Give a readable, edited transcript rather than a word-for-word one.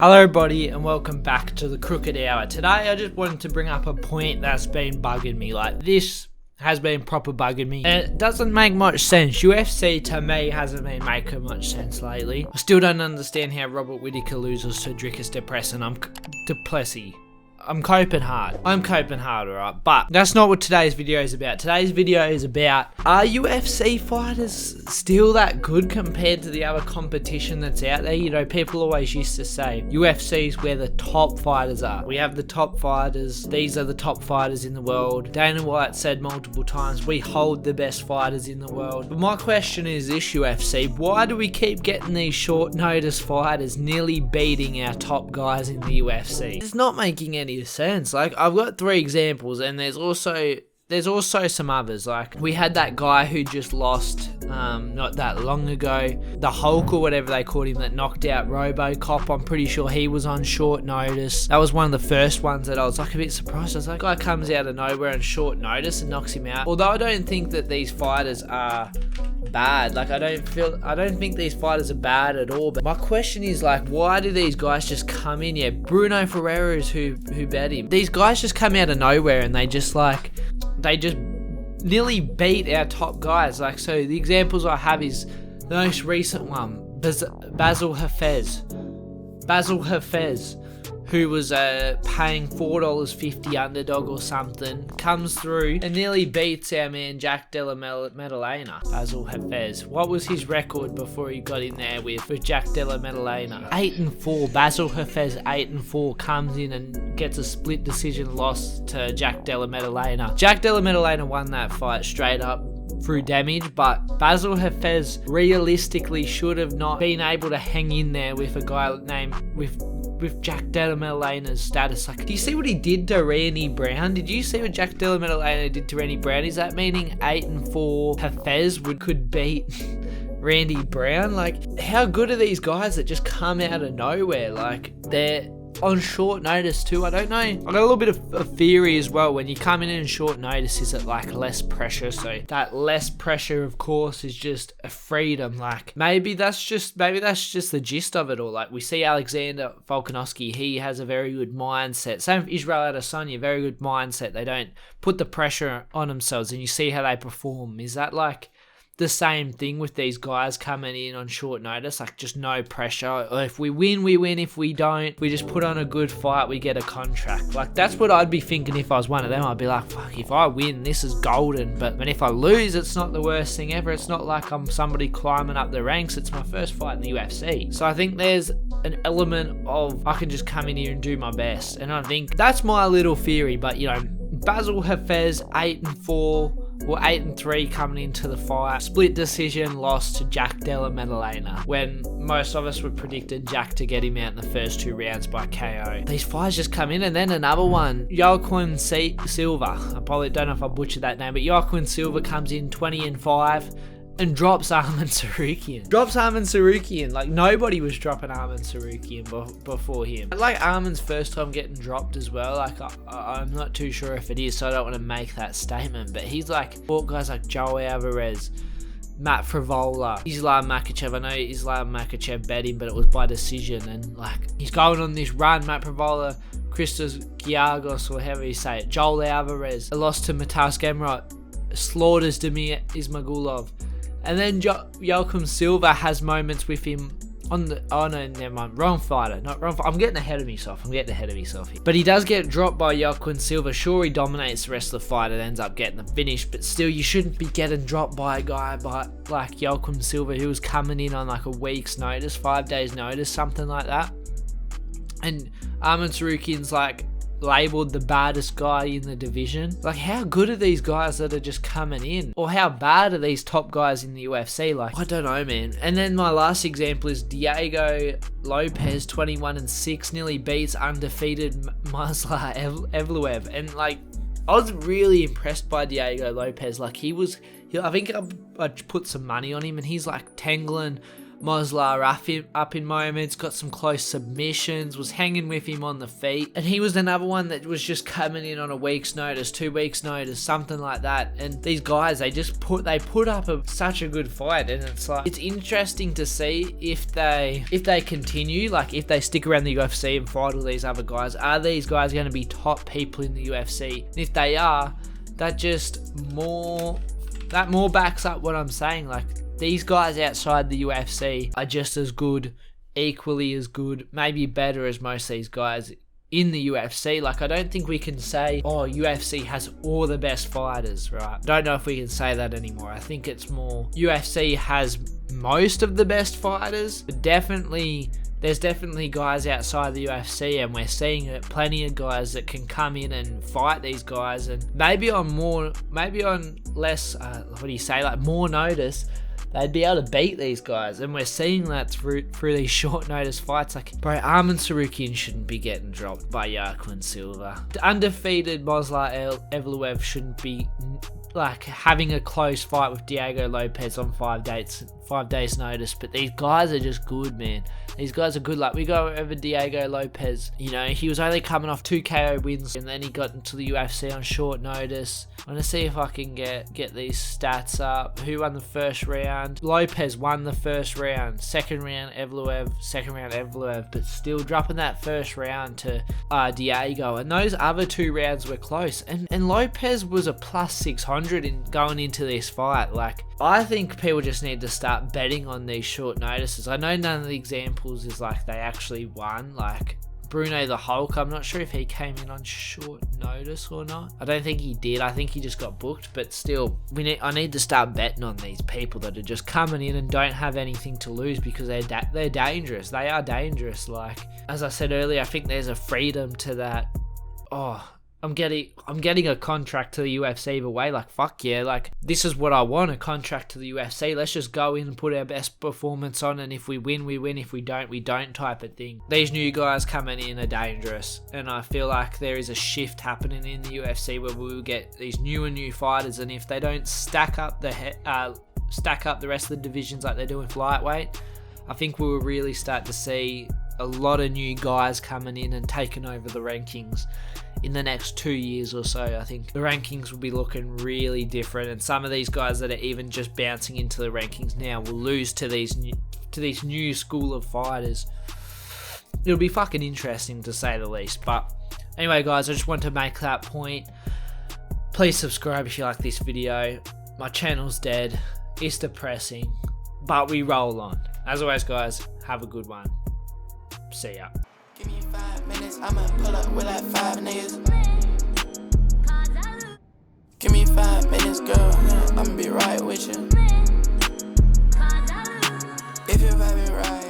Hello everybody and welcome back to the Crooked Hour. Today I just wanted to bring up a point that's been bugging me. Like, this has been proper bugging me and it doesn't make much sense. UFC to me hasn't been making much sense lately. I still don't understand how Robert Whittaker loses to Dricus Depressing. I'm coping hard. Alright? But that's not what today's video is about. Today's video is about, are UFC fighters still that good compared to the other competition that's out there? You know, people always used to say, UFC is where the top fighters are. We have the top fighters. These are the top fighters in the world. Dana White said multiple times, we hold the best fighters in the world. But my question is this, UFC, why do we keep getting these short notice fighters nearly beating our top guys in the UFC? It's not making any sense. Like, I've got 3 examples and there's also some others. Like, we had that guy who just lost not that long ago, the Hulk or whatever they called him, that knocked out RoboCop. I'm pretty sure he was on short notice. That was one of the first ones that I was like a bit surprised. I was like, guy comes out of nowhere on short notice and knocks him out. Although I don't think that these fighters are bad. Like, I don't think these fighters are bad at all. But my question is, like, why do these guys just come in? Yeah, Bruno Ferreira is who bet him. These guys just come out of nowhere and they just nearly beat our top guys. Like, so the examples I have is the most recent one, Basil Hafez, who was paying $4.50 underdog or something, comes through and nearly beats our man Jack Della Maddalena. Basil Hafez, what was his record before he got in there with Jack Della Maddalena? 8-4. Basil Hafez 8-4 comes in and gets a split decision loss to Jack Della Maddalena. Jack Della Maddalena won that fight straight up through damage, but Basil Hafez realistically should have not been able to hang in there with a guy named with Jack Della Maddalena's status. Like, do you see what he did to Randy Brown? Did you see what Jack Della Maddalena did to Randy Brown? Is that meaning 8-4 Hafez could beat Randy Brown? Like, how good are these guys that just come out of nowhere? Like, they're on short notice too. I don't know. I got a little bit of a theory as well. When you come in short notice, is it like less pressure? So that less pressure, of course, is just a freedom. Like, maybe that's just the gist of it all. Like, we see Alexander Volkanovski, he has a very good mindset. Same with Israel Adesanya, very good mindset. They don't put the pressure on themselves, and you see how they perform. Is that like the same thing with these guys coming in on short notice? Like, just no pressure. If we win, we win. If we don't, we just put on a good fight, we get a contract. Like, that's what I'd be thinking if I was one of them. I'd be like, fuck, if I win, this is golden. But if I lose, it's not the worst thing ever. It's not like I'm somebody climbing up the ranks. It's my first fight in the UFC. So I think there's an element of, I can just come in here and do my best. And I think that's my little theory. But, you know, Basil Hafez 8-4 or 8-3 coming into the fight. Split decision loss to Jack Della Maddalena, when most of us would predicted Jack to get him out in the first 2 rounds by KO. These fights just come in. And then another one, Joaquin Silva. I probably don't know if I butchered that name, but Joaquin Silva comes in 20-5 and drops Arman Tsarukyan. Like, nobody was dropping Arman Tsarukyan before him. Like, Arman's first time getting dropped as well. Like, I'm not too sure if it is, so I don't want to make that statement. But he's like, fought guys like Joe Alvarez, Matt Frivola, Islam Makhachev. I know Islam Makhachev bet him, but it was by decision. And, like, he's going on this run. Matt Frivola, Christos Giagos, or however you say it, Joel Alvarez, a loss to Matas Gamrot, slaughters Demir Ismagulov. And then Joaquin Silva has moments with him on the... Oh, no, never mind. Wrong fighter. I'm getting ahead of myself. here. But he does get dropped by Joaquin Silva. Sure, he dominates the rest of the fight and ends up getting the finish. But still, you shouldn't be getting dropped by a guy like Joaquin Silva, who was coming in on like a week's notice, 5 days notice, something like that. And Arman Tsarukyan's like labeled the baddest guy in the division. Like, how good are these guys that are just coming in? Or how bad are these top guys in the UFC? Like, I don't know, man. And then my last example is Diego Lopez, 21-6, nearly beats undefeated Masla Evloev. And, like, I was really impressed by Diego Lopez. Like, I think I put some money on him, and he's like tangling Moslar up in moments, got some close submissions, was hanging with him on the feet. And he was another one that was just coming in on a week's notice, 2 weeks notice, something like that. And these guys, they put up such a good fight. And it's like, it's interesting to see if they continue, like if they stick around the UFC and fight all these other guys. Are these guys going to be top people in the UFC? And if they are, that more backs up what I'm saying. Like, these guys outside the UFC are just as good, equally as good, maybe better as most of these guys in the UFC. Like, I don't think we can say, oh, UFC has all the best fighters, right? Don't know if we can say that anymore. I think it's more UFC has most of the best fighters, but there's definitely guys outside the UFC, and we're seeing it, plenty of guys that can come in and fight these guys, and maybe on less, like more notice, they'd be able to beat these guys. And we're seeing that through these short notice fights. Like, bro, Arman Tsarukyan shouldn't be getting dropped by Yaquin Silva. The undefeated Moslar Evloev shouldn't be like having a close fight with Diego Lopez on 5 days notice. But these guys are just good, man. These guys are good. Like, we go over Diego Lopez, you know, he was only coming off 2 KO wins, and then he got into the UFC on short notice. I want to see if I can get these stats up. Who won the first round? Lopez won the first round. Second round Evloev, but still dropping that first round to Diego. And those other 2 rounds were close. And Lopez was a plus 600 in going into this fight. Like, I think people just need to start betting on these short notices. I know none of the examples is like they actually won. Like, Bruno the Hulk, I'm not sure if he came in on short notice or not. I don't think he did. I think he just got booked. But still, I need to start betting on these people that are just coming in and don't have anything to lose, because they're dangerous. They are dangerous. Like, as I said earlier, I think there's a freedom to that. Oh, I'm getting a contract to the UFC either way. Like, fuck yeah, like, this is what I want, a contract to the UFC. Let's just go in and put our best performance on, and if we win, we win. If we don't type of thing. These new guys coming in are dangerous, and I feel like there is a shift happening in the UFC where we will get these new fighters, and if they don't stack up the rest of the divisions like they do in flyweight, I think we will really start to see a lot of new guys coming in and taking over the rankings in the next 2 years or so. I think the rankings will be looking really different, and some of these guys that are even just bouncing into the rankings now will lose to these new school of fighters. It'll be fucking interesting, to say the least. But anyway, guys, I just want to make that point. Please subscribe if you like this video. My channel's dead. It's depressing, but we roll on. As always, guys, have a good one. See ya. Give me 5 minutes, I'ma pull up with like 5 niggas. Give me 5 minutes, girl, I'ma be right with you. If you're vibing right.